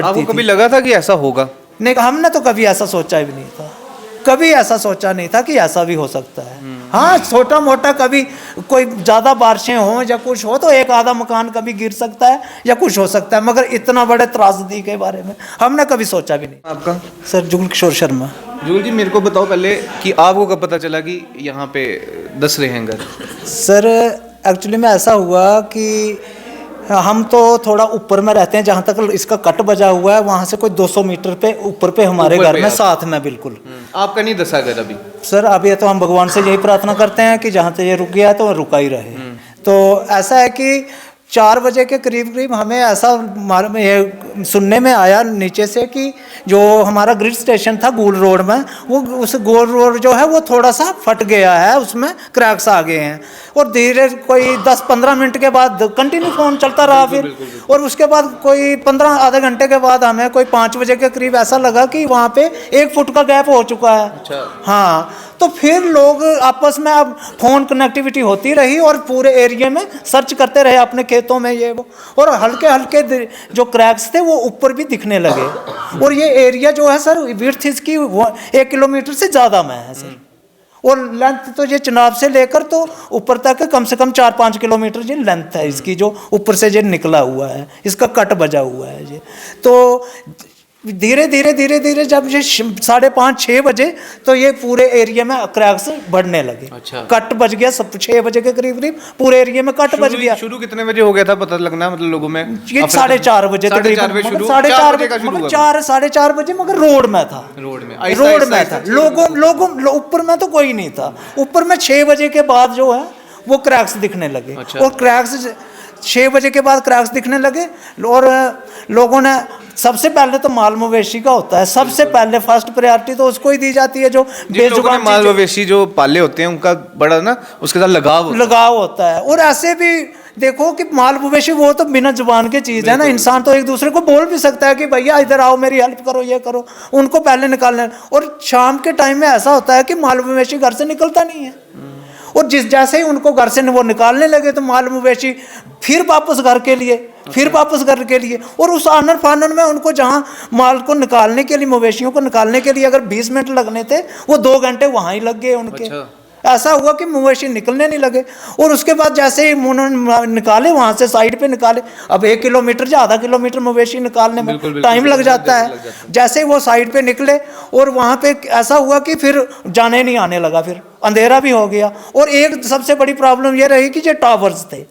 आपको कभी लगा था कि ऐसा होगा? नहीं, हमने तो कभी ऐसा सोचा भी नहीं था, कभी ऐसा सोचा नहीं था कि ऐसा भी हो सकता है। हाँ, छोटा मोटा कभी कोई ज़्यादा बारिशें हों या कुछ हो तो एक आधा मकान कभी गिर सकता है या कुछ हो सकता है, मगर इतना बड़े त्रासदी के बारे में हमने कभी सोचा भी नहीं। आपका? सर जुगल किशोर शर्मा। जुगल जी, मेरे को बताओ पहले कि आपको कब पता चला कि यहाँ पे धंस रहे हैं घर? सर एक्चुअली में ऐसा हुआ कि हम तो थोड़ा ऊपर में रहते हैं, जहाँ तक इसका कट बजा हुआ है वहाँ से कोई 200 मीटर पे ऊपर पे हमारे ऊपर घर पे में आप? साथ में बिल्कुल। आपका नहीं धंसा घर अभी? सर अभी तो हम भगवान से यही प्रार्थना करते हैं कि जहाँ तक ये रुक गया है तो वो रुका ही रहे। तो ऐसा है कि 4 बजे के करीब करीब हमें ऐसा ये सुनने में आया नीचे से कि जो हमारा ग्रिड स्टेशन था गोल रोड में, वो उस गोल रोड जो है वो थोड़ा सा फट गया है, उसमें क्रैक्स आ गए हैं। और धीरे कोई 10-15 मिनट के बाद कंटिन्यू फ़ोन चलता रहा फिर। और उसके बाद कोई 15 आधे घंटे के बाद हमें कोई 5 बजे के करीब ऐसा लगा कि वहाँ पे 1 फुट का गैप हो चुका है। अच्छा। हाँ, तो फिर लोग आपस में अब फ़ोन कनेक्टिविटी होती रही और पूरे एरिया में सर्च करते रहे अपने खेतों में ये वो, और हल्के हल्के जो क्रैक्स थे वो ऊपर भी दिखने लगे। और ये एरिया जो है सर विड्थ इसकी 1 किलोमीटर से ज़्यादा में है सर, और लेंथ तो ये चिनाब से लेकर तो ऊपर तक कम से कम 4-5 किलोमीटर ये लेंथ है इसकी, जो ऊपर से ये निकला हुआ है, इसका कट बजा हुआ है ये। तो धीरे धीरे जब ये 5:30-6 बजे तो ये पूरे एरिया में क्रैक्स बढ़ने लगे। अच्छा। कट बज गया सब 6 बजे के करीब करीब पूरे एरिया में कट बज गया। शुरू कितने बजे हो गया था पता लगना, मतलब लोगों में? ये 4:30 बजे तकरीबन, 4:30 बजे, 4:30 बजे, मगर रोड में था, रोड में था, लोगों ऊपर में तो कोई नहीं था। ऊपर में 6 बजे के बाद जो है वो क्रैक्स दिखने लगे। अच्छा। और क्रैक्स 6 बजे के बाद क्रैक्स दिखने लगे और लोगों ने, सबसे पहले तो माल मवेशी का होता है, सबसे पहले फर्स्ट प्रायोरिटी तो उसको ही दी जाती है जो बेजुबान माल मवेशी जो पाले होते हैं उनका बड़ा ना उसके साथ लगाव होता है। और ऐसे भी देखो कि माल मवेशी वो तो बिना जुबान की चीज़ है ना, इंसान तो एक दूसरे को बोल भी सकता है कि भैया इधर आओ मेरी हेल्प करो, ये करो, उनको पहले निकालना। और शाम के टाइम में ऐसा होता है कि माल मवेशी घर से निकलता नहीं है, और जैसे ही उनको घर से वो निकालने लगे तो माल मवेशी फिर वापस घर के लिए, और उस आनन फानन में उनको जहाँ माल को निकालने के लिए, मवेशियों को निकालने के लिए अगर 20 मिनट लगने थे वो 2 घंटे वहाँ ही लग गए उनके। अच्छा। ऐसा हुआ कि मवेशी निकलने नहीं लगे। और उसके बाद जैसे ही उन्होंने निकाले वहाँ से साइड पे निकाले, अब 1 किलोमीटर या आधा किलोमीटर मवेशी निकालने में टाइम लग जाता है। जैसे ही वो साइड पे निकले और वहाँ पे ऐसा हुआ कि फिर जाने नहीं आने लगा, फिर अंधेरा भी हो गया। और एक सबसे बड़ी प्रॉब्लम ये रही कि जो टावर्स थे,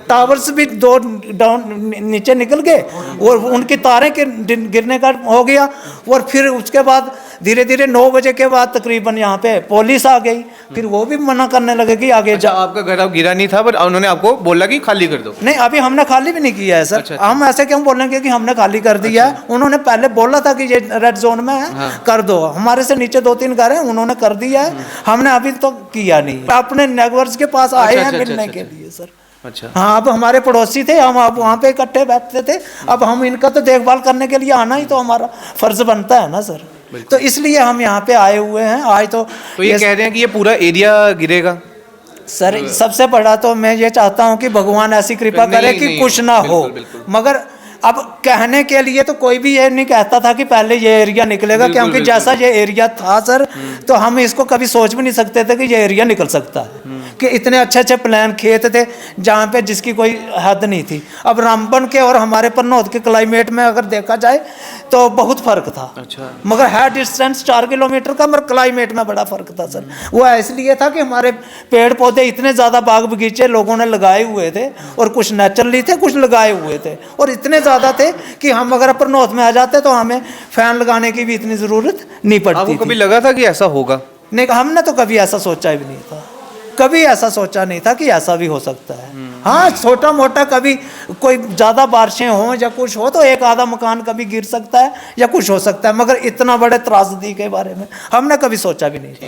टावर्स भी 2 डाउन नीचे निकल गए और उनकी तारें गिरने का हो गया। और फिर उसके बाद धीरे धीरे 9 बजे के बाद तकरीबन यहाँ पे पुलिस आ गई, फिर वो भी मना करने लगे कि आगे जा। आपका घर अब गिरा नहीं था, पर उन्होंने आपको बोला कि खाली कर दो? नहीं, अभी हमने खाली भी नहीं किया है सर। अच्छा। हम ऐसे क्यों बोलेंगे कि हमने खाली कर दिया है? उन्होंने पहले बोला था कि ये रेड जोन में है। हाँ। कर दो। हमारे से नीचे 2-3 घर हैं, उन्होंने कर दिया है। हमने अभी तो किया नहीं, अपने नेबर्स के पास आए हैं मिलने के लिए सर। अच्छा। हाँ, अब हमारे पड़ोसी थे, हम अब वहाँ पे इकट्ठे बैठते थे, अब हम इनका तो देखभाल करने के लिए आना ही तो हमारा फर्ज बनता है ना सर। तो इसलिए हम यहाँ पे आए हुए हैं आज। तो ये कह रहे हैं कि ये पूरा एरिया गिरेगा सर। सबसे बड़ा तो मैं ये चाहता हूँ कि भगवान ऐसी कृपा करे कि कुछ ना हो, मगर अब कहने के लिए तो कोई भी ये नहीं कहता था कि पहले ये एरिया निकलेगा, क्योंकि जैसा ये एरिया था सर, तो हम इसको कभी सोच भी नहीं सकते थे कि ये एरिया निकल सकता है, कि इतने अच्छे अच्छे प्लान खेत थे जहाँ पे जिसकी कोई हद नहीं थी। अब रामबन के और हमारे परनौत के क्लाइमेट में अगर देखा जाए तो बहुत फर्क था। अच्छा। मगर है डिस्टेंस 4 किलोमीटर का, मगर क्लाइमेट में बड़ा फर्क था सर। वो इसलिए था कि हमारे पेड़ पौधे इतने ज़्यादा बाग बगीचे लोगों ने लगाए हुए थे, और कुछ नेचुरली थे, कुछ लगाए हुए थे, और इतने ज़्यादा थे कि हम अगर परनौत में आ जाते तो हमें फैन लगाने की भी इतनी ज़रूरत नहीं पड़ती। आपको कभी लगा था कि ऐसा होगा? नहीं, हमने तो कभी ऐसा सोचा भी नहीं था, कभी ऐसा सोचा नहीं था कि ऐसा भी हो सकता है। हाँ, छोटा मोटा कभी कोई ज़्यादा बारिशें हों या कुछ हो तो एक आधा मकान कभी गिर सकता है या कुछ हो सकता है, मगर इतना बड़े त्रासदी के बारे में हमने कभी सोचा भी नहीं था।